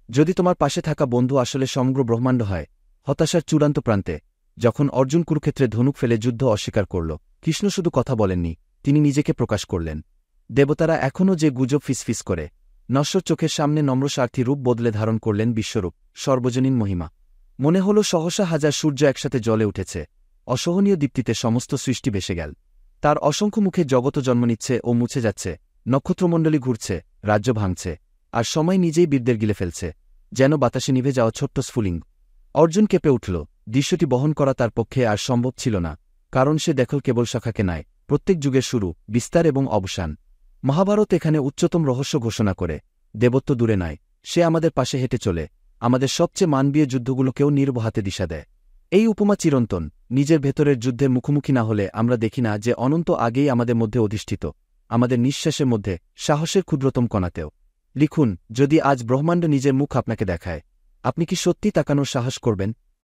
যদি তোমার পাশে থাকা বন্ধু আসলে সমগ্র ব্রহ্মাণ্ড হয়, হতাশার চূড়ান্ত প্রান্তে যখন অর্জুন কুরুক্ষেত্রে ধনুক ফেলে যুদ্ধ অস্বীকার করল, কৃষ্ণ শুধু কথা বলেননি, তিনি নিজেকে প্রকাশ করলেন। দেবতারা এখনও যে গুজব ফিসফিস করে, নশ্বর চোখের সামনে নম্র স্বার্থী রূপ বদলে ধারণ করলেন বিশ্বরূপ, সর্বজনীন মহিমা। মনে হল সহসা হাজার সূর্য একসাথে জ্বলে উঠেছে, অসহনীয় দীপ্তিতে সমস্ত সৃষ্টি ভেসে গেল। তার অসংখ্য মুখে জগৎ জন্ম নিচ্ছে ও মুছে যাচ্ছে, নক্ষত্রমণ্ডলী ঘুরছে, রাজ্য ভাঙছে, আর সময় নিজেই বীরদের গিলে ফেলছে, যেন বাতাসে নিভে যাওয়া ছোট্ট স্ফুলিঙ্গ। অর্জুন কেঁপে উঠল। দৃশ্যটি বহন করা তার পক্ষে আর সম্ভব ছিল না, কারণ সে দেখল কেবল শাখাকে নয়, প্রত্যেক যুগের শুরু, বিস্তার এবং অবসান। মহাভারত এখানে উচ্চতম রহস্য ঘোষণা করে, দেবত্ব দূরে নয়, সে আমাদের পাশে হেঁটে চলে, আমাদের সবচেয়ে মানবীয় যুদ্ধগুলোকেও নির্ভ হাতে দিশা দেয়। এই উপমা চিরন্তন। নিজের ভেতরের যুদ্ধের মুখোমুখি না হলে আমরা দেখি না যে অনন্ত আগেই আমাদের মধ্যে অধিষ্ঠিত, আমাদের নিঃশ্বাসের মধ্যে, সাহসের ক্ষুদ্রতম কণাতেও। লিখুন, যদি আজ ব্রহ্মাণ্ড নিজের মুখ আপনাকে দেখায়, আপনি কি সত্যি তাকানোর সাহস করবেন?